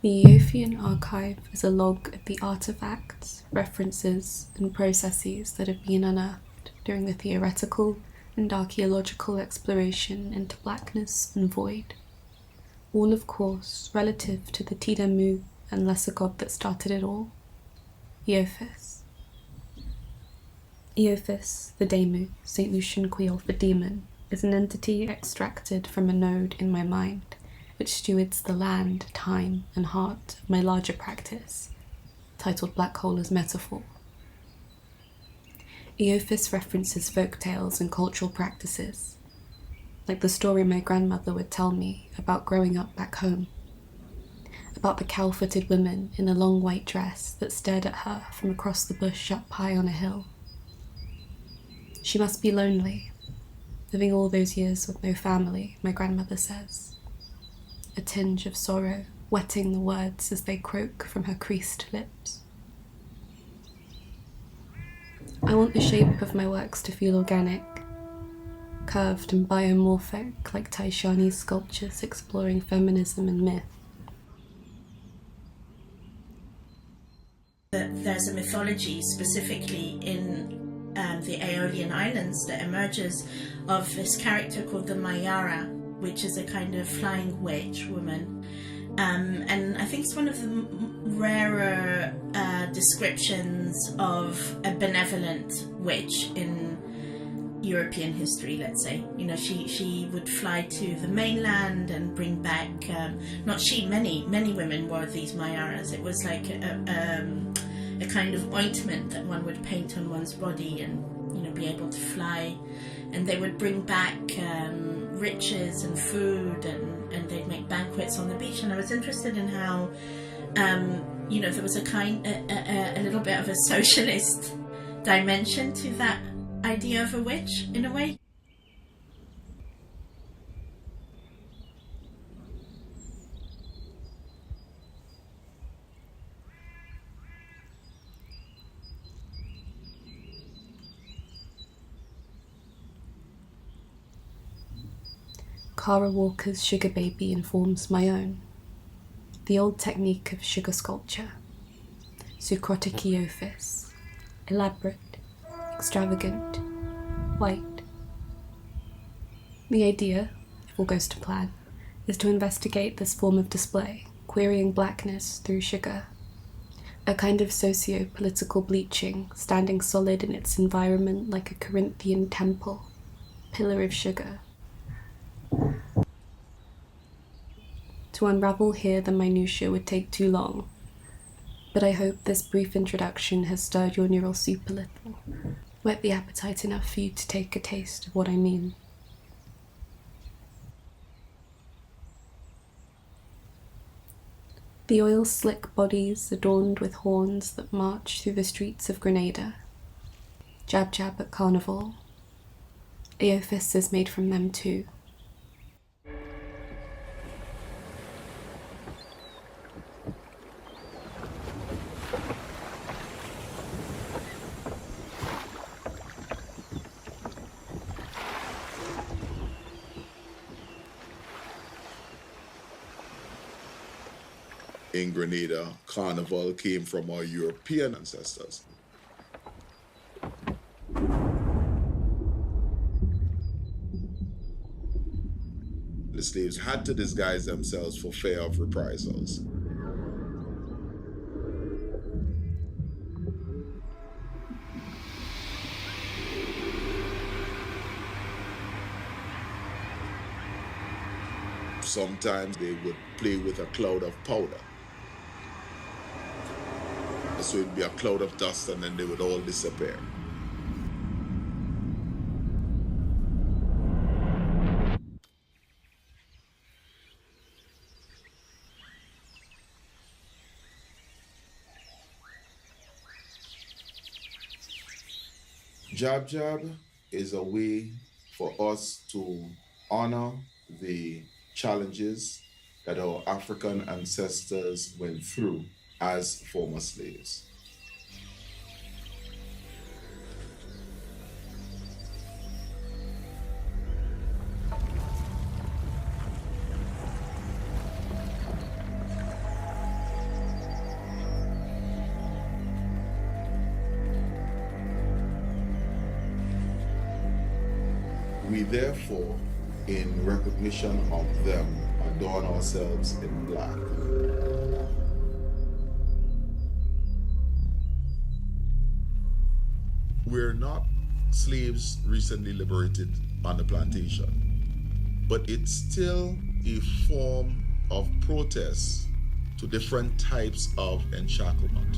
The Eophian Archive is a log of the artifacts, references, and processes that have been unearthed during the theoretical and archaeological exploration into blackness and void. All, of course, relative to the Tidamu and lesser god that started it all, Eophis. Eophis, the Daemu, St. Lucian Quill for demon, is an entity extracted from a node in my mind, which stewards the land, time, and heart of my larger practice, titled Black Hole as Metaphor. Eophis references folktales and cultural practices, like the story my grandmother would tell me about growing up back home, about the cow-footed woman in a long white dress that stared at her from across the bush up high on a hill. She must be lonely, living all those years with no family, my grandmother says. A tinge of sorrow wetting the words as they croak from her creased lips. I want the shape of my works to feel organic, curved and biomorphic like Taishani's sculptures exploring feminism and myth. There's a mythology specifically in the Aeolian Islands that emerges of this character called the Mayara, which is a kind of flying witch woman. And I think it's one of the rarer descriptions of a benevolent witch in European history, let's say. You know, she would fly to the mainland and bring back, not she, many women wore these Mayaras. It was like a kind of ointment that one would paint on one's body and, you know, be able to fly. And they would bring back riches and food, and they'd make banquets on the beach. And I was interested in how, you know, there was a little bit of a socialist dimension to that idea of a witch, in a way. Kara Walker's sugar baby informs my own. The old technique of sugar sculpture. Sucrotic Eophis. Elaborate, extravagant, white. The idea, if all goes to plan, is to investigate this form of display, querying blackness through sugar. A kind of socio-political bleaching, standing solid in its environment like a Corinthian temple, pillar of sugar. To unravel here the minutiae would take too long, but I hope this brief introduction has stirred your neural soup a little, whet the appetite enough for you to take a taste of what I mean. The oil-slick bodies adorned with horns that march through the streets of Grenada. Jab jab at carnival. Eophis is made from them too. In Grenada, carnival came from our European ancestors. The slaves had to disguise themselves for fear of reprisals. Sometimes they would play with a cloud of powder. So it'd be a cloud of dust and then they would all disappear. Jab Jab is a way for us to honor the challenges that our African ancestors went through as former slaves. We therefore, in recognition of them, adorn ourselves in black. We're not slaves recently liberated on the plantation, but it's still a form of protest to different types of encirclement.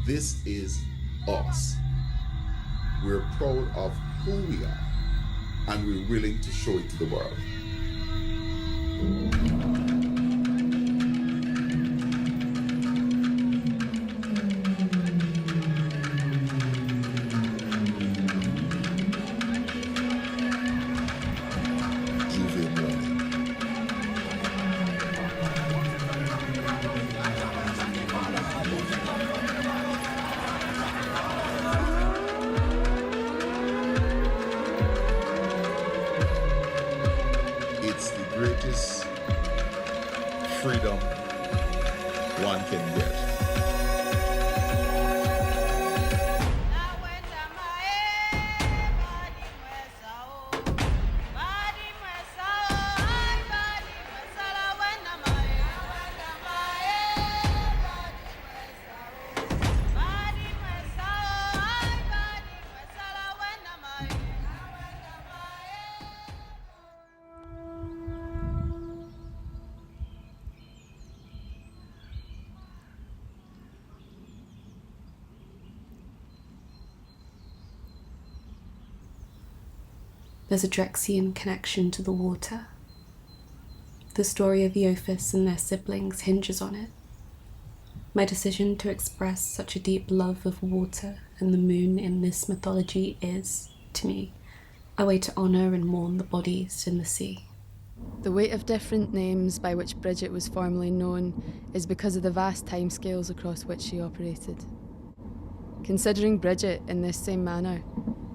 This is us. We're proud of who we are, and we're willing to show it to the world. It's the greatest freedom one can get. There's a Drexian connection to the water. The story of Eophis and their siblings hinges on it. My decision to express such a deep love of water and the moon in this mythology is, to me, a way to honour and mourn the bodies in the sea. The weight of different names by which Bridget was formerly known is because of the vast timescales across which she operated. Considering Bridget in this same manner,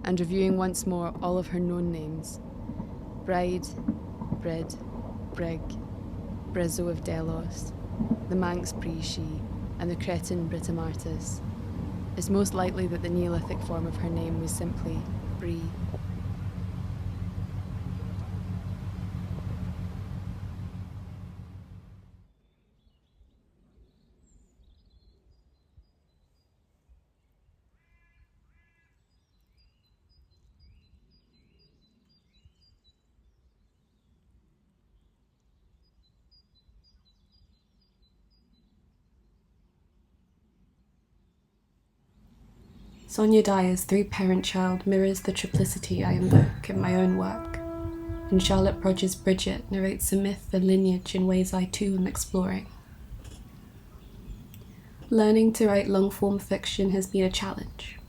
and reviewing once more all of her known names: Bride, Brid, Brig, Brizzo of Delos, the Manx Pre-She, and the Cretan Britamartis, it's most likely that the Neolithic form of her name was simply Bree. Sonia Dyer's three-parent child mirrors the triplicity I invoke in my own work, and Charlotte Prodge's Bridget narrates a myth and lineage in ways I too am exploring. Learning to write long-form fiction has been a challenge,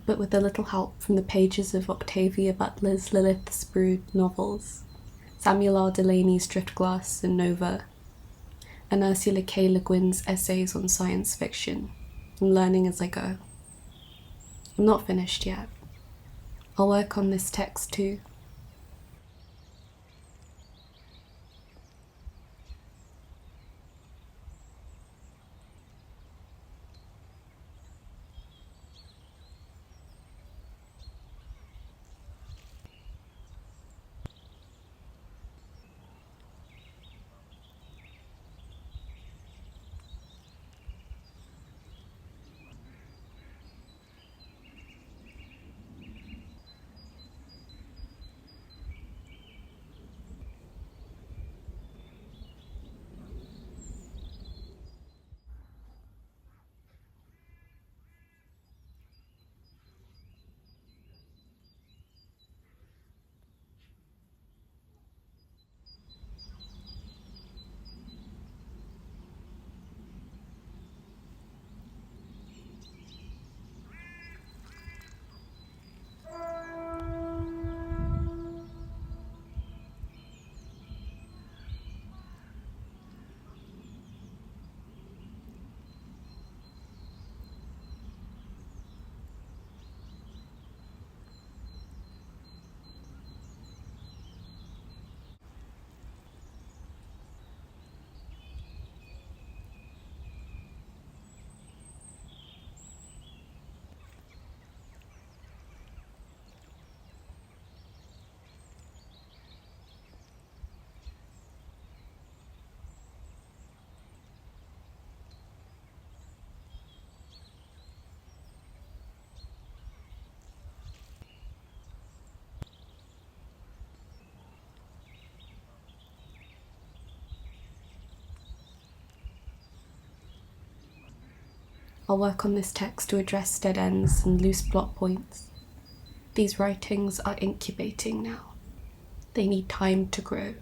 but with a little help from the pages of Octavia Butler's Lilith's Brood novels, Samuel R. Delaney's Driftglass and Nova, and Ursula K. Le Guin's essays on science fiction, and learning as I go. I'm not finished yet. I'll work on this text too. I'll work on this text to address dead ends and loose plot points. These writings are incubating now. They need time to grow.